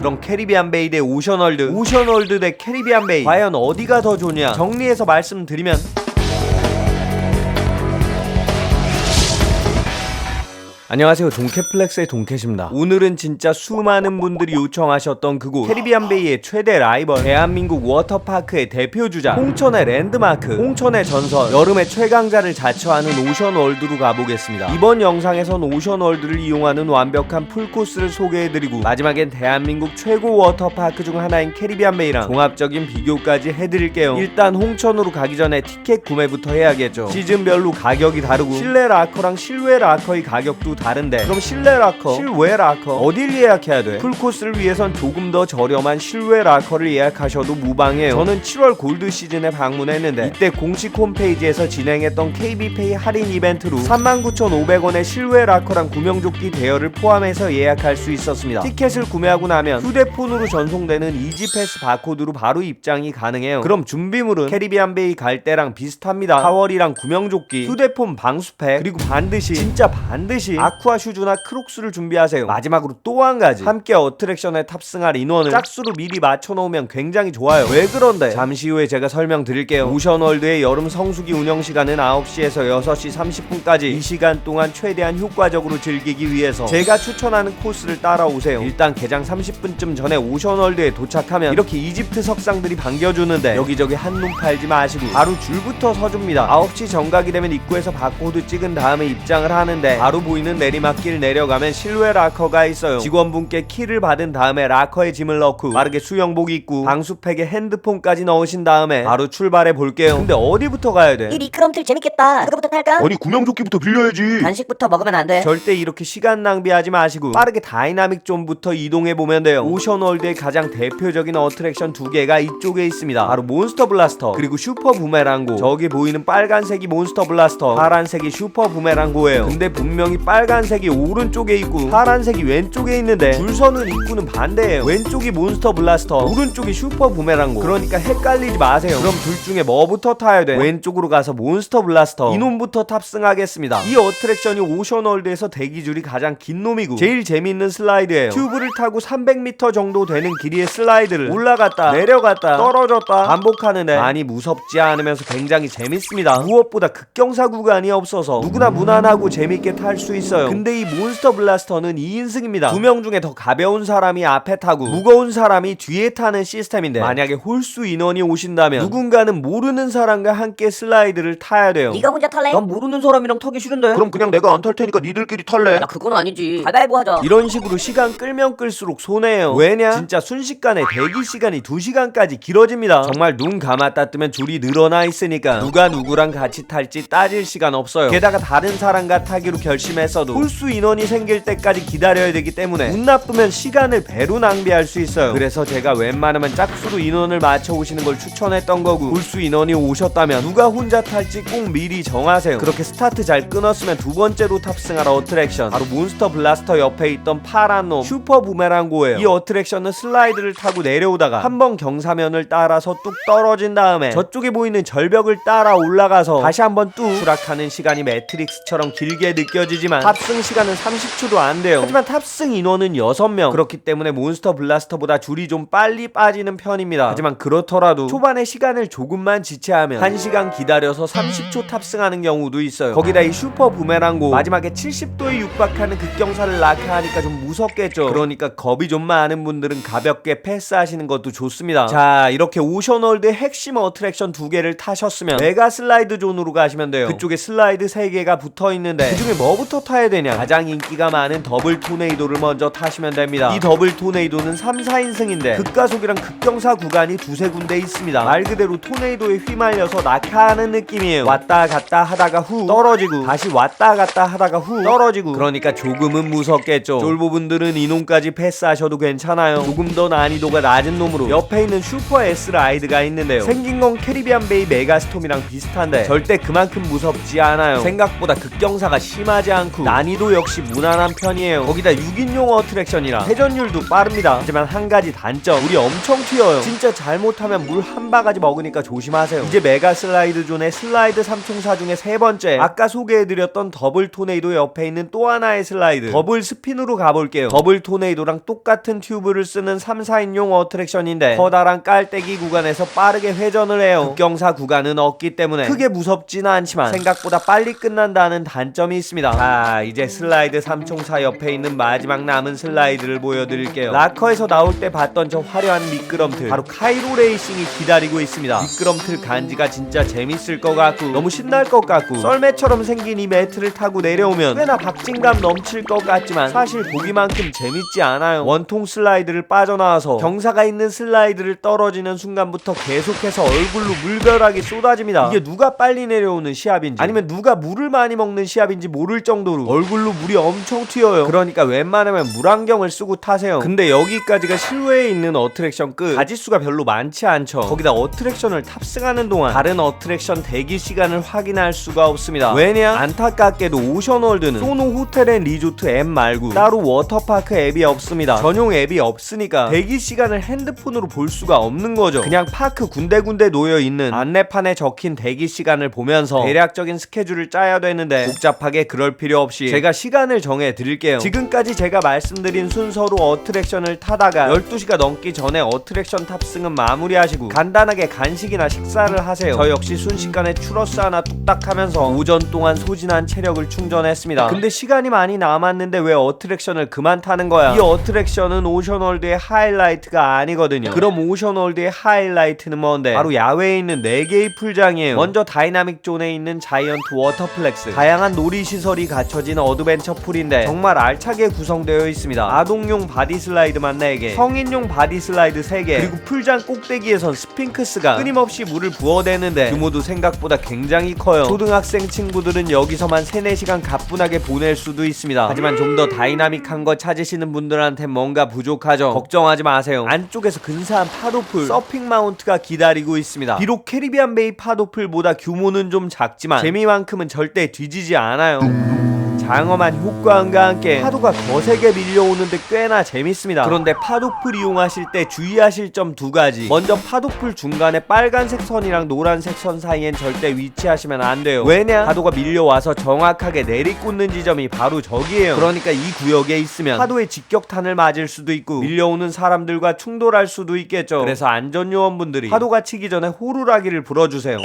그럼 캐리비안 베이 대 오션월드, 오션월드 대 캐리비안 베이, 과연 어디가 더 좋냐? 정리해서 말씀드리면 안녕하세요, 동캐플렉스의 동캐십니다. 오늘은 진짜 수많은 분들이 요청하셨던 그곳 캐리비안 베이의 최대 라이벌, 대한민국 워터파크의 대표주자, 홍천의 랜드마크, 홍천의 전설, 여름의 최강자를 자처하는 오션월드로 가보겠습니다. 이번 영상에선 오션월드를 이용하는 완벽한 풀코스를 소개해드리고 마지막엔 대한민국 최고 워터파크 중 하나인 캐리비안 베이랑 종합적인 비교까지 해드릴게요. 일단 홍천으로 가기 전에 티켓 구매부터 해야겠죠. 시즌별로 가격이 다르고 실내 라커랑 실외 라커의 가격도 다른데, 그럼 실내 라커, 실외 라커 어딜 예약해야 돼? 풀코스를 위해선 조금 더 저렴한 실외 라커를 예약하셔도 무방해요. 저는 7월 골드 시즌에 방문했는데 이때 공식 홈페이지에서 진행했던 KB페이 할인 이벤트로 39,500원의 실외 라커랑 구명조끼 대여를 포함해서 예약할 수 있었습니다. 티켓을 구매하고 나면 휴대폰으로 전송되는 이지패스 바코드로 바로 입장이 가능해요. 그럼 준비물은 캐리비안 베이 갈 때랑 비슷합니다. 타월이랑 구명조끼, 휴대폰 방수팩, 그리고 반드시, 진짜 반드시 아쿠아 슈즈나 크록스를 준비하세요. 마지막으로 또 한 가지, 함께 어트랙션에 탑승할 인원을 짝수로 미리 맞춰놓으면 굉장히 좋아요. 왜 그런데? 잠시 후에 제가 설명드릴게요. 오션월드의 여름 성수기 운영시간은 9시에서 6시 30분까지 이 시간 동안 최대한 효과적으로 즐기기 위해서 제가 추천하는 코스를 따라오세요. 일단 개장 30분쯤 전에 오션월드에 도착하면 이렇게 이집트 석상들이 반겨주는데 여기저기 한눈 팔지 마시고 바로 줄부터 서줍니다. 9시 정각이 되면 입구에서 바코드 찍은 다음에 입장을 하는데 바로 보이는 내리막길 내려가면 실외 라커가 있어요. 직원분께 키를 받은 다음에 라커에 짐을 넣고 빠르게 수영복 입고 방수팩에 핸드폰까지 넣으신 다음에 바로 출발해 볼게요. 근데 어디부터 가야 돼? 이 미끄럼틀 재밌겠다. 그거부터 탈까? 아니 구명조끼부터 빌려야지. 간식부터 먹으면 안 돼. 절대 이렇게 시간 낭비하지 마시고 빠르게 다이나믹 존부터 이동해 보면 돼요. 오션월드의 가장 대표적인 어트랙션 두 개가 이쪽에 있습니다. 바로 몬스터 블라스터 그리고 슈퍼 부메랑고. 저기 보이는 빨간색이 몬스터 블라스터, 파란색이 슈퍼 부메랑고예요. 근데 분명히 빨간색이 오른쪽에 있고 파란색이 왼쪽에 있는데 줄 서는 입구는 반대예요. 왼쪽이 몬스터 블라스터, 오른쪽이 슈퍼 부메랑고. 그러니까 헷갈리지 마세요. 그럼 둘 중에 뭐부터 타야 돼? 왼쪽으로 가서 몬스터 블라스터, 이놈부터 탑승하겠습니다. 이 어트랙션이 오션월드에서 대기줄이 가장 긴 놈이고 제일 재밌는 슬라이드예요. 튜브를 타고 300m 정도 되는 길이의 슬라이드를 올라갔다 내려갔다 떨어졌다 반복하는데 많이 무섭지 않으면서 굉장히 재밌습니다. 무엇보다 급경사 구간이 없어서 누구나 무난하고 재밌게 탈 수 있어요. 근데 이 몬스터 블라스터는 2인승입니다. 2명 중에 더 가벼운 사람이 앞에 타고 무거운 사람이 뒤에 타는 시스템인데 만약에 홀수 인원이 오신다면 누군가는 모르는 사람과 함께 슬라이드를 타야 돼요. 네가 혼자 탈래? 난 모르는 사람이랑 타기 싫은데. 그럼 그냥 내가 안 탈 테니까 니들끼리 탈래. 야 그건 아니지. 가위바위보 하자. 이런 식으로 시간 끌면 끌수록 손해요. 왜냐? 진짜 순식간에 대기 시간이 2시간까지 길어집니다. 정말 눈 감았다 뜨면 줄이 늘어나 있으니까 누가 누구랑 같이 탈지 따질 시간 없어요. 게다가 다른 사람과 타기로 결심했어도 홀수 인원이 생길 때까지 기다려야 되기 때문에 운 나쁘면 시간을 배로 낭비할 수 있어요. 그래서 제가 웬만하면 짝수로 인원을 맞춰 오시는 걸 추천했던 거고, 홀수 인원이 오셨다면 누가 혼자 탈지 꼭 미리 정하세요. 그렇게 스타트 잘 끊었으면 두 번째로 탑승할 어트랙션, 바로 몬스터 블라스터 옆에 있던 파란 놈 슈퍼 부메랑고예요. 이 어트랙션은 슬라이드를 타고 내려오다가 한번 경사면을 따라서 뚝 떨어진 다음에 저쪽에 보이는 절벽을 따라 올라가서 다시 한번 뚝 추락하는 시간이 매트릭스처럼 길게 느껴지지만 탑승 시간은 30초도 안 돼요. 하지만 탑승 인원은 6명. 그렇기 때문에 몬스터 블라스터보다 줄이 좀 빨리 빠지는 편입니다. 하지만 그렇더라도 초반에 시간을 조금만 지체하면 1시간 기다려서 30초 탑승하는 경우도 있어요. 거기다 이 슈퍼 부메랑고 마지막에 70도에 육박하는 급경사를 낙하하니까 좀 무섭겠죠. 그러니까 겁이 좀 많은 분들은 가볍게 패스하시는 것도 좋습니다. 자, 이렇게 오션월드의 핵심 어트랙션 두 개를 타셨으면 메가 슬라이드 존으로 가시면 돼요. 그쪽에 슬라이드 3개가 붙어있는데 그중에 뭐부터 타야 되냐? 가장 인기가 많은 더블 토네이도를 먼저 타시면 됩니다. 이 더블 토네이도는 3, 4인승인데 급가속이랑 급경사 구간이 두세 군데 있습니다. 말 그대로 토네이도에 휘말려서 낙하하는 느낌이에요. 왔다 갔다 하다가 후 떨어지고 다시 왔다 갔다 하다가 후 떨어지고. 그러니까 조금은 무섭겠죠. 쫄보분들은 이놈까지 패스하셔도 괜찮아요. 조금 더 난이도가 낮은 놈으로 옆에 있는 슈퍼 S 라이드가 있는데요. 생긴 건 캐리비안 베이 메가스톰이랑 비슷한데 절대 그만큼 무섭지 않아요. 생각보다 급경사가 심하지 않고 난이도 역시 무난한 편이에요. 거기다 6인용 어트랙션이라 회전율도 빠릅니다. 하지만 한 가지 단점, 물이 엄청 튀어요. 진짜 잘못하면 물 한 바가지 먹으니까 조심하세요. 이제 메가 슬라이드 존의 슬라이드 3총사 중에 세 번째, 아까 소개해드렸던 더블 토네이도 옆에 있는 또 하나의 슬라이드, 더블 스핀으로 가볼게요. 더블 토네이도랑 똑같은 튜브를 쓰는 3, 4인용 어트랙션인데 커다란 깔때기 구간에서 빠르게 회전을 해요. 급경사 구간은 없기 때문에 크게 무섭지는 않지만 생각보다 빨리 끝난다는 단점이 있습니다. 자, 이제 슬라이드 3총사 옆에 있는 마지막 남은 슬라이드를 보여드릴게요. 라커에서 나올 때 봤던 저 화려한 미끄럼틀, 바로 카이로 레이싱이 기다리고 있습니다. 미끄럼틀 간지가 진짜 재밌을 것 같고 너무 신날 것 같고 썰매처럼 생긴 이 매트를 타고 내려오면 꽤나 박진감 넘칠 것 같지만 사실 보기만큼 재밌지 않아요. 원통 슬라이드를 빠져나와서 경사가 있는 슬라이드를 떨어지는 순간부터 계속해서 얼굴로 물벼락이 쏟아집니다. 이게 누가 빨리 내려오는 시합인지 아니면 누가 물을 많이 먹는 시합인지 모를 정도로 얼굴로 물이 엄청 튀어요. 그러니까 웬만하면 물안경을 쓰고 타세요. 근데 여기까지가 실외에 있는 어트랙션 끝. 가지수가 별로 많지 않죠. 거기다 어트랙션을 탑승하는 동안 다른 어트랙션 대기 시간을 확인할 수가 없습니다. 왜냐? 안타깝게도 오션월드는 소노 호텔 앤 리조트 앱 말고 따로 워터파크 앱이 없습니다. 전용 앱이 없으니까 대기 시간을 핸드폰으로 볼 수가 없는 거죠. 그냥 파크 군데군데 놓여있는 안내판에 적힌 대기 시간을 보면서 대략적인 스케줄을 짜야 되는데 복잡하게 그럴 필요 없이 제가 시간을 정해 드릴게요. 지금까지 제가 말씀드린 순서로 어트랙션을 타다가 12시가 넘기 전에 어트랙션 탑승은 마무리하시고 간단하게 간식이나 식사를 하세요. 저 역시 순식간에 추러스 하나 뚝딱 하면서 오전 동안 소진한 체력을 충전했습니다. 근데 시간이 많이 남았는데 왜 어트랙션을 그만 타는 거야? 이 어트랙션은 오션월드의 하이라이트가 아니거든요. 그럼 오션월드의 하이라이트는 뭔데? 바로 야외에 있는 4개의 풀장이에요. 먼저 다이나믹 존에 있는 자이언트 워터플렉스, 다양한 놀이시설이 갖춰진 어드벤처 풀인데 정말 알차게 구성되어 있습니다. 아동용 바디슬라이드만 4개, 성인용 바디슬라이드 3개, 그리고 풀장 꼭대기에선 스핑크스가 끊임없이 물을 부어대는데 규모도 생각보다 굉장히 커요. 초등학생 친구들은 여기서만 3-4시간 가뿐하게 보낼 수도 있습니다. 하지만 좀 더 다이나믹한 거 찾으시는 분들한텐 뭔가 부족하죠. 걱정하지 마세요. 안쪽에서 근사한 파도풀, 서핑 마운트가 기다리고 있습니다. 비록 캐리비안 베이 파도풀보다 규모는 좀 작지만 재미만큼은 절대 뒤지지 않아요. 장엄한 효과음과 함께 파도가 거세게 밀려오는데 꽤나 재밌습니다. 그런데 파도풀 이용하실 때 주의하실 점 2가지. 먼저 파도풀 중간에 빨간색 선이랑 노란색 선 사이엔 절대 위치하시면 안 돼요. 왜냐? 파도가 밀려와서 정확하게 내리꽂는 지점이 바로 저기예요. 그러니까 이 구역에 있으면 파도의 직격탄을 맞을 수도 있고 밀려오는 사람들과 충돌할 수도 있겠죠. 그래서 안전요원분들이 파도가 치기 전에 호루라기를 불어주세요.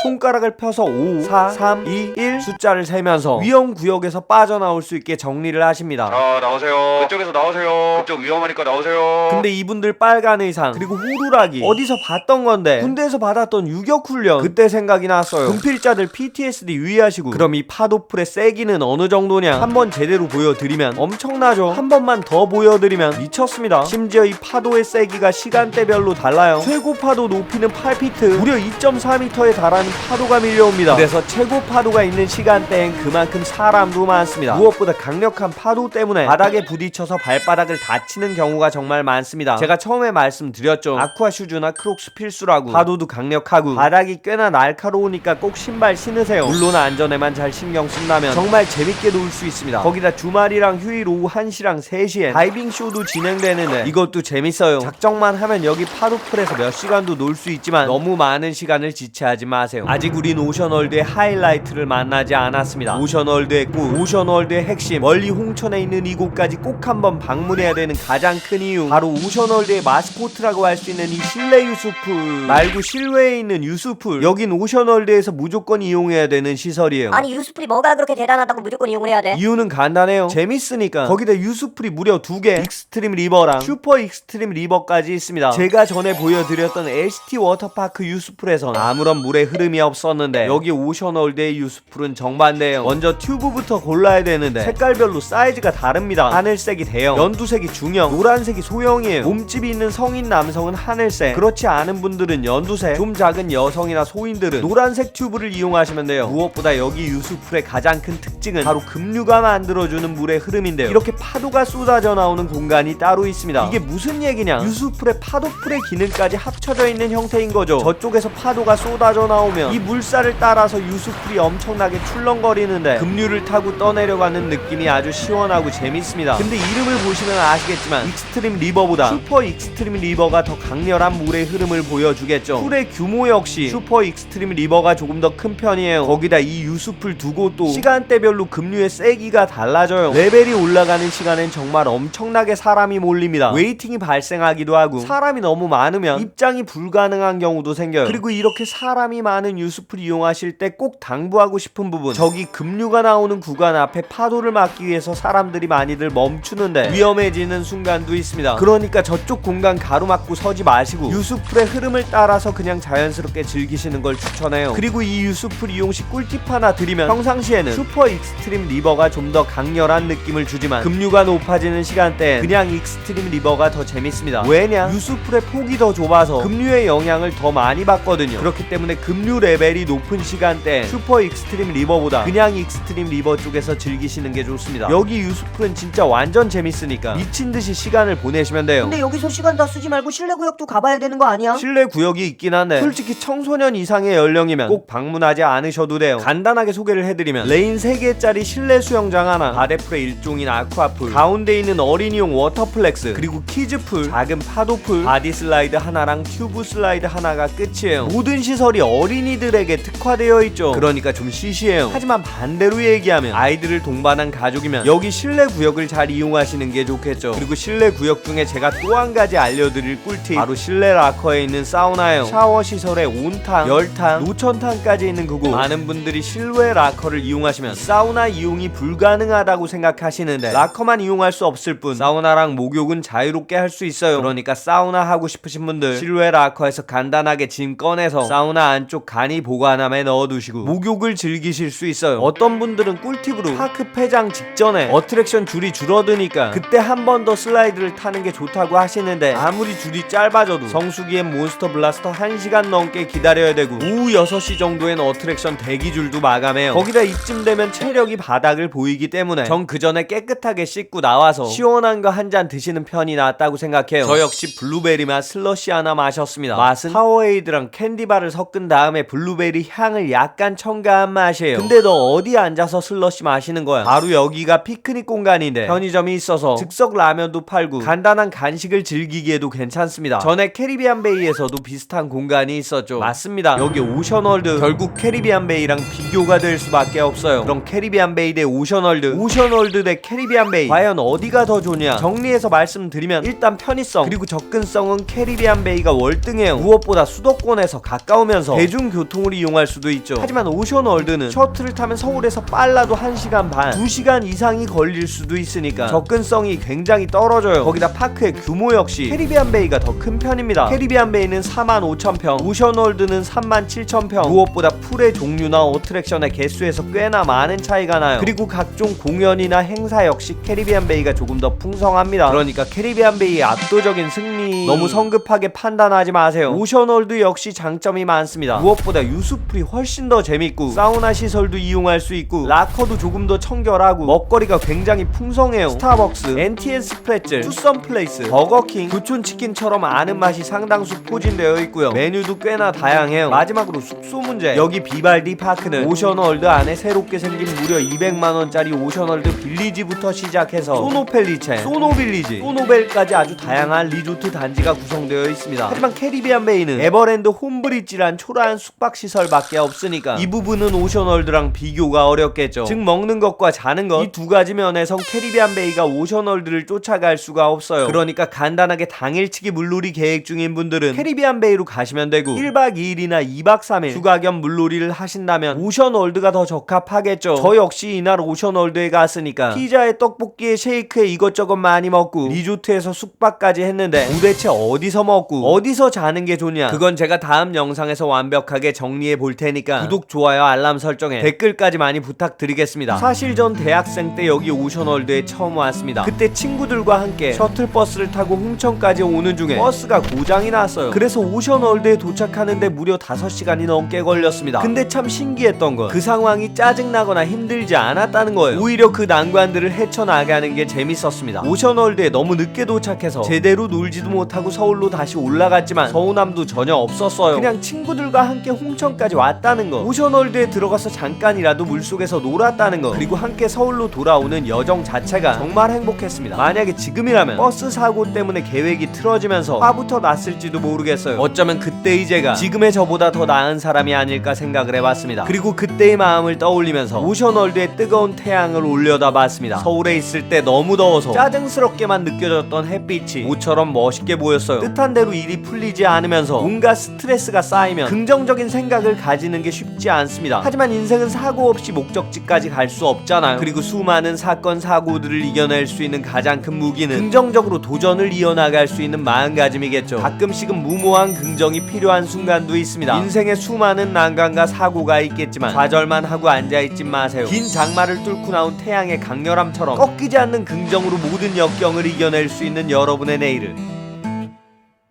손가락을 펴서 5, 4, 3, 2, 1 숫자를 세면서 위험 구역에서 빠져나올 수 있게 정리를 하십니다. 자, 나오세요. 그쪽에서 나오세요. 그쪽 위험하니까 나오세요. 근데 이분들 빨간 의상 그리고 호루라기 어디서 봤던 건데 군대에서 받았던 유격훈련 그때 생각이 났어요. 금필자들 PTSD 유의하시고. 그럼 이 파도풀의 세기는 어느 정도냐 한번 제대로 보여드리면 엄청나죠. 한 번만 더 보여드리면 미쳤습니다. 심지어 이 파도의 세기가 시간대별로 달라요. 최고 파도 높이는 8피트, 무려 2.4m에 달하는 파도가 밀려옵니다. 그래서 최고 파도가 있는 시간대엔 그만큼 사람도 많습니다. 무엇보다 강력한 파도 때문에 바닥에 부딪혀서 발바닥을 다치는 경우가 정말 많습니다. 제가 처음에 말씀드렸죠. 아쿠아 슈즈나 크록스 필수라고. 파도도 강력하고 바닥이 꽤나 날카로우니까 꼭 신발 신으세요. 물론 안전에만 잘 신경 쓴다면 정말 재밌게 놀 수 있습니다. 거기다 주말이랑 휴일 오후 1시랑 3시엔 다이빙 쇼도 진행되는데 이것도 재밌어요. 작정만 하면 여기 파도풀에서 몇 시간도 놀 수 있지만 너무 많은 시간을 지체하지 마세요. 아직 우린 오션월드의 하이라이트를 만나지 않았습니다. 오션월드의 꽃, 오션월드의 핵심, 멀리 홍천에 있는 이곳까지 꼭 한번 방문해야 되는 가장 큰 이유, 바로 오션월드의 마스코트라고 할 수 있는 이 실내 유수풀 말고 실외에 있는 유수풀. 여긴 오션월드에서 무조건 이용해야 되는 시설이에요. 아니 유스풀이 뭐가 그렇게 대단하다고 무조건 이용을 해야 돼? 이유는 간단해요. 재밌으니까. 거기다 유수풀이 무려 2개, 익스트림 리버랑 슈퍼 익스트림 리버까지 있습니다. 제가 전에 보여드렸던 LCT 워터파크 유수풀에선 아무런 물의 흐름이 없었는데 여기 오션월드의 유수풀은 정반대예요. 먼저 튜브부터 골라야 되는데 색깔별로 사이즈가 다릅니다. 하늘색이 대형, 연두색이 중형, 노란색이 소형이에요. 몸집이 있는 성인 남성은 하늘색, 그렇지 않은 분들은 연두색, 좀 작은 여성이나 소인들은 노란색 튜브를 이용하시면 돼요. 무엇보다 여기 유수풀의 가장 큰 특징은 바로 급류가 만들어주는 물의 흐름인데요. 이렇게 파도가 쏟아져 나오는 공간이 따로 있습니다. 이게 무슨 얘기냐? 유수풀에 파도풀의 기능까지 합쳐져 있는 형태인 거죠. 저쪽에서 파도가 쏟아져 나오면 나오면 이 물살을 따라서 유수풀이 엄청나게 출렁거리는데 급류를 타고 떠내려가는 느낌이 아주 시원하고 재밌습니다. 근데 이름을 보시면 아시겠지만 익스트림 리버보다 슈퍼 익스트림 리버가 더 강렬한 물의 흐름을 보여주겠죠. 풀의 규모 역시 슈퍼 익스트림 리버가 조금 더 큰 편이에요. 거기다 이 유수풀 두 곳도 시간대별로 급류의 세기가 달라져요. 레벨이 올라가는 시간엔 정말 엄청나게 사람이 몰립니다. 웨이팅이 발생하기도 하고 사람이 너무 많으면 입장이 불가능한 경우도 생겨요. 그리고 이렇게 사람이 많은 유수풀 이용하실 때 꼭 당부하고 싶은 부분, 저기 급류가 나오는 구간 앞에 파도를 막기 위해서 사람들이 많이들 멈추는데 위험해지는 순간도 있습니다. 그러니까 저쪽 공간 가로막고 서지 마시고 유수풀의 흐름을 따라서 그냥 자연스럽게 즐기시는 걸 추천해요. 그리고 이 유수풀 이용 시 꿀팁 하나 드리면, 평상시에는 슈퍼 익스트림 리버가 좀 더 강렬한 느낌을 주지만 급류가 높아지는 시간대엔 그냥 익스트림 리버가 더 재밌습니다. 왜냐? 유수풀의 폭이 더 좁아서 급류의 영향을 더 많이 받거든요. 그렇기 때문에 급류 레벨이 높은 시간대엔 슈퍼 익스트림 리버보다 그냥 익스트림 리버 쪽에서 즐기시는 게 좋습니다. 여기 유수풀은 진짜 완전 재밌으니까 미친듯이 시간을 보내시면 돼요. 근데 여기서 시간 다 쓰지 말고 실내 구역도 가봐야 되는 거 아니야? 실내 구역이 있긴 한데 솔직히 청소년 이상의 연령이면 꼭 방문하지 않으셔도 돼요. 간단하게 소개를 해드리면, 레인 3개짜리 실내 수영장 하나, 바데풀의 일종인 아쿠아풀, 가운데 있는 어린이용 워터플렉스, 그리고 키즈풀, 작은 파도풀, 바디 슬라이드 하나랑 튜브 슬라이드 하나가 끝이에요. 모든 시설이 어린이들에게 특화되어 있죠. 그러니까 좀 시시해요. 하지만 반대로 얘기하면 아이들을 동반한 가족이면 여기 실내 구역을 잘 이용하시는 게 좋겠죠. 그리고 실내 구역 중에 제가 또 한 가지 알려드릴 꿀팁, 바로 실내 락커에 있는 사우나예요. 샤워 시설에 온탕, 열탕, 노천탕까지 있는 그곳. 많은 분들이 실외 락커를 이용하시면 사우나 이용이 불가능하다고 생각하시는데 락커만 이용할 수 없을 뿐 사우나랑 목욕은 자유롭게 할 수 있어요. 그러니까 사우나 하고 싶으신 분들 실외 락커에서 간단하게 짐 꺼내서 사우나 안쪽 간이 보관함에 넣어두시고 목욕을 즐기실 수 있어요. 어떤 분들은 꿀팁으로 파크 폐장 직전에 어트랙션 줄이 줄어드니까 그때 한 번 더 슬라이드를 타는 게 좋다고 하시는데, 아무리 줄이 짧아져도 성수기엔 몬스터 블라스터 1시간 넘게 기다려야 되고 오후 6시 정도엔 어트랙션 대기줄도 마감해요. 거기다 이쯤 되면 체력이 바닥을 보이기 때문에 전 그 전에 깨끗하게 씻고 나와서 시원한 거 한 잔 드시는 편이 낫다고 생각해요. 저 역시 블루베리 맛 슬러시 하나 마셨습니다. 맛은 파워에이드랑 캔디바를 섞은 다음에 블루베리 향을 약간 첨가한 맛이에요. 근데 너 어디 앉아서 슬러시 마시는 거야? 바로 여기가 피크닉 공간인데 편의점이 있어서 즉석 라면도 팔고 간단한 간식을 즐기기에도 괜찮습니다. 전에 캐리비안 베이에서도 비슷한 공간이 있었죠. 맞습니다. 여기 오션월드, 결국 캐리비안 베이랑 비교가 될 수밖에 없어요. 그럼 캐리비안 베이 대 오션월드, 오션월드 대 캐리비안 베이, 과연 어디가 더 좋냐? 정리해서 말씀드리면, 일단 편의성 그리고 접근성은 캐리비안 베이가 월등해요. 무엇보다 수도권에서 가까우면서 대중교통을 이용할 수도 있죠. 하지만 오션월드는 셔틀을 타면 서울에서 빨라도 1시간 반, 2시간 이상이 걸릴 수도 있으니까 접근성이 굉장히 떨어져요. 거기다 파크의 규모 역시 캐리비안 베이가 더 큰 편입니다. 캐리비안 베이는 45,000평, 오션월드는 37,000평. 무엇보다 풀의 종류나 어트랙션의 개수에서 꽤나 많은 차이가 나요. 그리고 각종 공연이나 행사 역시 캐리비안 베이가 조금 더 풍성합니다. 그러니까 캐리비안 베이의 압도적인 승리, 너무 성급하게 판단하지 마세요. 오션월드 역시 장점이 많습니다. 무엇보다 유수풀이 훨씬 더 재밌고 사우나 시설도 이용할 수 있고 락커도 조금 더 청결하고 먹거리가 굉장히 풍성해요. 스타벅스, NTS 프레첼, 투썸 플레이스, 버거킹, 교촌치킨처럼 아는 맛이 상당수 포진되어 있고요. 메뉴도 꽤나 다양해요. 마지막으로 숙소 문제, 여기 비발디 파크는 오션월드 안에 새롭게 생긴 무려 200만원짜리 오션월드 빌리지부터 시작해서 소노펠리체, 소노빌리지, 소노벨까지 아주 다양한 리조트 단지가 구성되어 있습니다. 하지만 캐리비안 베이는 에버랜드 홈브리지란 초라한 숙박시설밖에 없으니까 이 부분은 오션월드랑 비교가 어렵겠죠. 즉 먹는 것과 자는 것, 이 두 가지 면에선 캐리비안 베이가 오션월드를 쫓아갈 수가 없어요. 그러니까 간단하게 당일치기 물놀이 계획 중인 분들은 캐리비안 베이로 가시면 되고, 1박 2일이나 2박 3일 휴가 겸 물놀이를 하신다면 오션월드가 더 적합하겠죠. 저 역시 이날 오션월드에 갔으니까 피자에 떡볶이에 쉐이크에 이것저것 많이 먹고 리조트에서 숙박까지 했는데 도대체 어디서 먹고 어디서 자는 게 좋냐? 그건 제가 다음 영상에서 완벽하게 정리해 볼 테니까 구독, 좋아요, 알람 설정에 댓글까지 많이 부탁드리겠습니다. 사실 전 대학생 때 여기 오션월드에 처음 왔습니다. 그때 친구들과 함께 셔틀버스를 타고 홍천까지 오는 중에 버스가 고장이 났어요. 그래서 오션월드에 도착하는데 무려 5시간이 넘게 걸렸습니다. 근데 참 신기했던 건 그 상황이 짜증나거나 힘들지 않았다는 거예요. 오히려 그 난관들을 헤쳐나가는 게 재밌었습니다. 오션월드에 너무 늦게 도착해서 제대로 놀지도 못하고 서울로 다시 올라갔지만 서운함도 전혀 없었어요. 그냥 친구들과 함께 함께 홍천까지 왔다는 거, 오션월드에 들어가서 잠깐이라도 물속에서 놀았다는 거, 그리고 함께 서울로 돌아오는 여정 자체가 정말 행복했습니다. 만약에 지금이라면 버스 사고 때문에 계획이 틀어지면서 화부터 났을지도 모르겠어요. 어쩌면 그때의 제가 지금의 저보다 더 나은 사람이 아닐까 생각을 해봤습니다. 그리고 그때의 마음을 떠올리면서 오션월드의 뜨거운 태양을 올려다봤습니다. 서울에 있을 때 너무 더워서 짜증스럽게만 느껴졌던 햇빛이 모처럼 멋있게 보였어요. 뜻한 대로 일이 풀리지 않으면서 온갖 스트레스가 쌓이면 긍정적인 생각을 가지는 게 쉽지 않습니다. 하지만 인생은 사고 없이 목적지까지 갈 수 없잖아요. 그리고 수많은 사건 사고들을 이겨낼 수 있는 가장 큰 무기는 긍정적으로 도전을 이어나갈 수 있는 마음가짐이겠죠. 가끔씩은 무모한 긍정이 필요한 순간도 있습니다. 인생에 수많은 난관과 사고가 있겠지만 좌절만 하고 앉아있지 마세요. 긴 장마를 뚫고 나온 태양의 강렬함처럼 꺾이지 않는 긍정으로 모든 역경을 이겨낼 수 있는 여러분의 내일을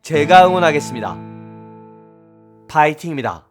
제가 응원하겠습니다. 파이팅입니다.